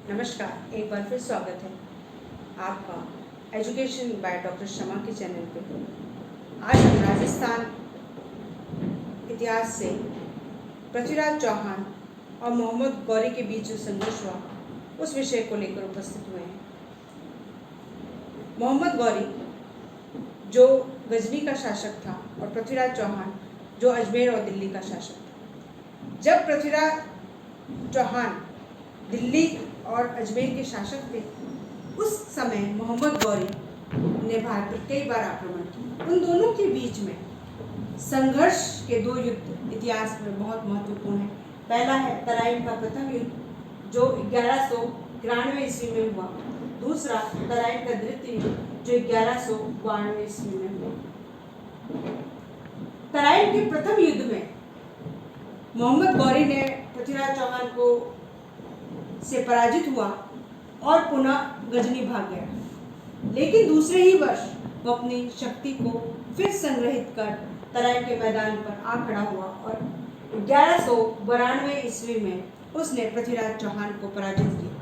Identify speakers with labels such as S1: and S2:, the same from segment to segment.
S1: नमस्कार, एक बार फिर स्वागत है आपका एजुकेशन बाय डॉक्टर शमा के चैनल पे। आज हम राजस्थान इतिहास से पृथ्वीराज चौहान और मोहम्मद गौरी के बीच जो संघर्ष हुआ उस विषय को लेकर उपस्थित हुए हैं। मोहम्मद गौरी जो गजनी का शासक था और पृथ्वीराज चौहान जो अजमेर और दिल्ली का शासक था। जब पृथ्वीराज चौहान दिल्ली और अजमेर के शासक थे, उस समय मोहम्मद गौरी ने भारत पर कई बार आक्रमण किया। उन दोनों के बीच में संघर्ष के दो युद्ध इतिहास में बहुत महत्वपूर्ण है। पहला है तराइन का प्रथम युद्ध जो 1193 ईस्वी में हुआ। दूसरा तराइन का द्वितीय युद्ध जो 1192 ईस्वी में हुआ। तराइन के प्रथम युद्ध में मोहम्मद गौरी ने पृथ्वीराज चौहान को से पराजित हुआ और पुनः गजनी भाग गया। लेकिन दूसरे ही वर्ष वो अपनी शक्ति को फिर संग्रहित कर तराइन के मैदान पर आ खड़ा हुआ और 1192 ईस्वी में उसने पृथ्वीराज चौहान को पराजित किया।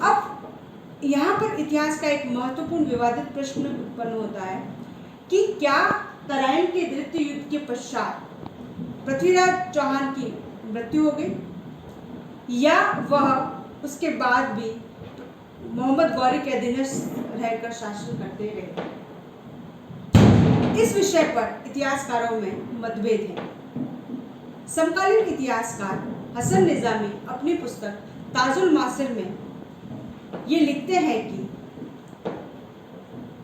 S1: अब यहाँ पर इतिहास का एक महत्वपूर्ण विवादित प्रश्न उत्पन्न होता है कि क्या तराइन के द्वितीय युद्ध के पश्चात पृथ्वीराज चौहान की मृत्यु हो गई या वह उसके बाद भी मोहम्मद गौरी के अधीनस्थ रहकर शासन करते रहे। इस विषय पर इतिहासकारों में मतभेद है। समकालीन इतिहासकार हसन निजामी अपनी पुस्तक ताजुल मासिर में ये लिखते हैं कि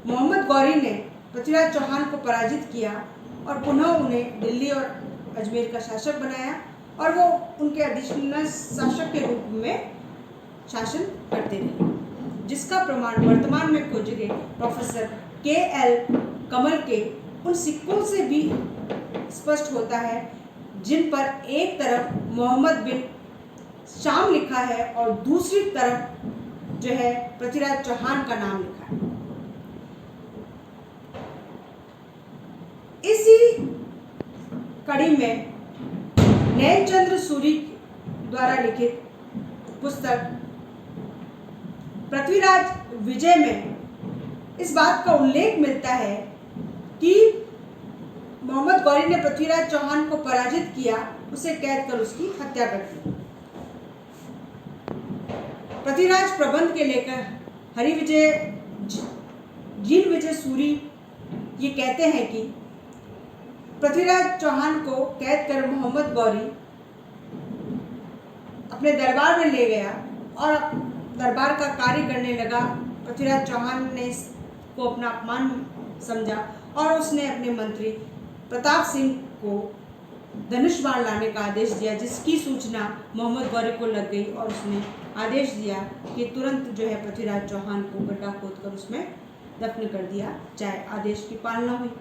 S1: मोहम्मद गौरी ने पृथ्वीराज चौहान को पराजित किया और पुनः उन्हें दिल्ली और अजमेर का शासक बनाया और वो उनके अधीनस्थ शासक के रूप में शासन करते रहे, जिसका प्रमाण वर्तमान में खोजे गए प्रोफेसर KL कमल के उन सिक्कों से भी स्पष्ट होता है जिन पर एक तरफ मोहम्मद बिन शाम लिखा है और दूसरी तरफ जो है पृथ्वीराज चौहान का नाम लिखा है। इसी कड़ी में नैनचंद्र सूरी द्वारा लिखित पुस्तक पृथ्वीराज विजय में इस बात का उल्लेख मिलता है कि मोहम्मद गौरी ने पृथ्वीराज चौहान को पराजित किया, उसे कैद कर उसकी हत्या कर दी। पृथ्वीराज प्रबंध के लेकर हरिविजय जीन विजय सूरी ये कहते हैं कि पृथ्वीराज चौहान को कैद कर मोहम्मद गौरी अपने दरबार में ले गया और दरबार का कार्य करने लगा। पृथ्वीराज चौहान ने इसको अपना अपमान समझा और उसने अपने मंत्री प्रताप सिंह को धनुष बाण लाने का आदेश दिया, जिसकी सूचना मोहम्मद गौरी को लग गई और उसने आदेश दिया कि तुरंत जो है पृथ्वीराज चौहान को गड्ढा खोदकर उसमें दफन कर दिया जाए। आदेश की पालना हुई।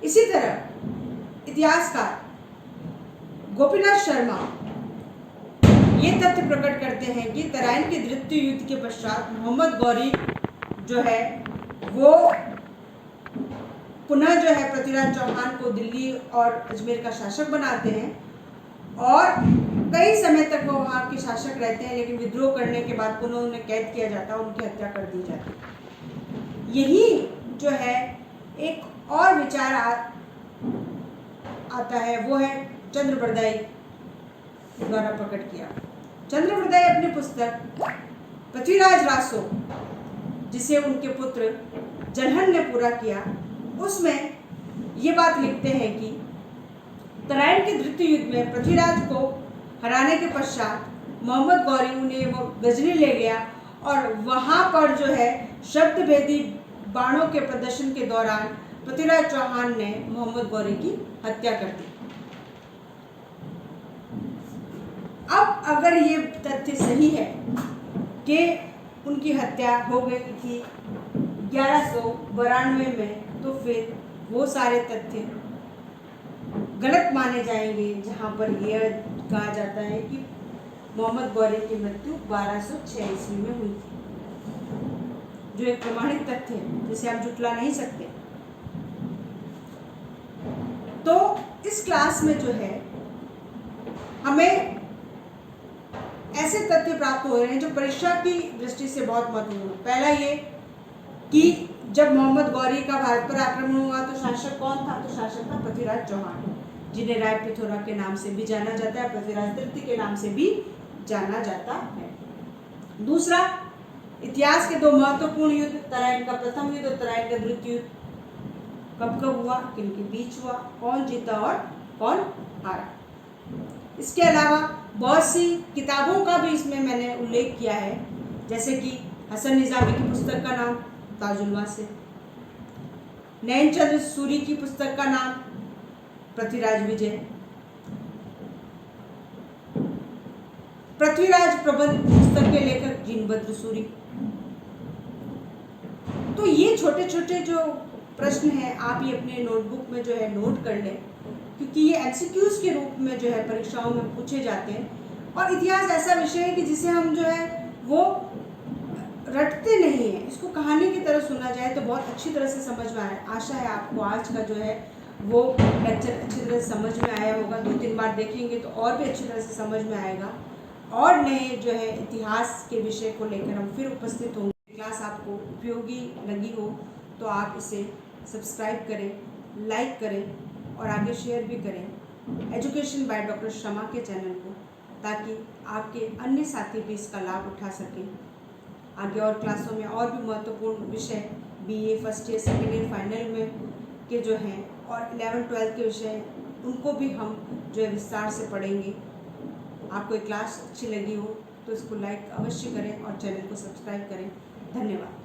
S1: इसी तरह इतिहासकार गोपीनाथ शर्मा ये तथ्य प्रकट करते हैं कि तराइन के द्वितीय युद्ध के पश्चात मोहम्मद गौरी जो है वो पुनः जो है पृथ्वीराज चौहान को दिल्ली और अजमेर का शासक बनाते हैं और कई समय तक वो वहाँ के शासक रहते हैं, लेकिन विद्रोह करने के बाद पुनः उन्हें कैद किया जाता है, उनकी हत्या कर दी जाती है। यही जो है एक और विचार आता है, वो है चंद्रबरदाई द्वारा प्रकट किया। चंद्रबरदाई अपनी पुस्तक पृथ्वीराज रासो, जिसे उनके पुत्र जलहन ने पूरा किया, उसमें ये बात लिखते हैं कि तराइन के द्वितीय युद्ध में पृथ्वीराज को हराने के पश्चात मोहम्मद गौरी उन्हें वो गजनी ले गया और वहाँ पर जो है शब्द भेदी बाणों के प्रदर्शन के दौरान पृथ्वीराज चौहान ने मोहम्मद गौरी की हत्या कर दी। अब अगर ये तथ्य सही है कि उनकी हत्या हो गई थी 1192 में, तो फिर वो सारे तथ्य गलत माने जाएंगे जहाँ पर यह कहा जाता है कि मोहम्मद गौरी की मृत्यु 1206 ईस्वी में हुई थी, जो एक प्रमाणित तथ्य है जिसे हम जुटला नहीं सकते। तो इस क्लास में जो है हमें ऐसे तथ्य प्राप्त हो रहे हैं जो परीक्षा की दृष्टि से बहुत महत्वपूर्ण है। पहला ये कि जब मोहम्मद गौरी का भारत पर आक्रमण हुआ तो शासक कौन था? तो शासक था पृथ्वीराज चौहान, जिन्हें राय पृथ्वी के नाम से भी जाना जाता है, पृथ्वीराज तृतीय के नाम से भी जाना जाता है। दूसरा, इतिहास के दो महत्वपूर्ण युद्ध, तराइन का प्रथम युद्ध और तराइन का द्वितीय युद्ध कब कब हुआ, किनके बीच हुआ, कौन जीता और कौन हारा। इसके अलावा बहुत सी किताबों का भी इसमें मैंने उल्लेख किया है, जैसे कि हसन निजामी की पुस्तक का नाम ताजुल वासिल, नैनचंद सूरी की पुस्तक का नाम पृथ्वीराज विजय, पृथ्वीराज प्रबंध पुस्तक के लेखक जिनबद्र सूरी। तो ये छोटे छोटे जो प्रश्न हैं आप ये अपने नोटबुक में जो है नोट कर लें, क्योंकि ये एमसीक्यूज के रूप में जो है परीक्षाओं में पूछे जाते हैं। और इतिहास ऐसा विषय है कि जिसे हम जो है वो रटते नहीं हैं, इसको कहानी की तरह सुना जाए तो बहुत अच्छी तरह से समझ में आए। आशा है आपको आज का जो है वो लेक्चर अच्छी तरह से समझ में आया होगा। 2-3 बार देखेंगे तो और भी अच्छी तरह से समझ में आएगा और नए जो है इतिहास के विषय को लेकर हम फिर उपस्थित होंगे। क्लास आपको उपयोगी लगी हो तो आप इसे सब्सक्राइब करें, लाइक करें और आगे शेयर भी करें एजुकेशन बाय डॉक्टर शमा के चैनल को, ताकि आपके अन्य साथी भी इसका लाभ उठा सकें। आगे और क्लासों में और भी महत्वपूर्ण विषय BA first year second year final में के जो हैं और 11-12 के विषय उनको भी हम जो है विस्तार से पढ़ेंगे। आपको ये क्लास अच्छी लगी हो तो इसको लाइक अवश्य करें और चैनल को सब्सक्राइब करें। धन्यवाद।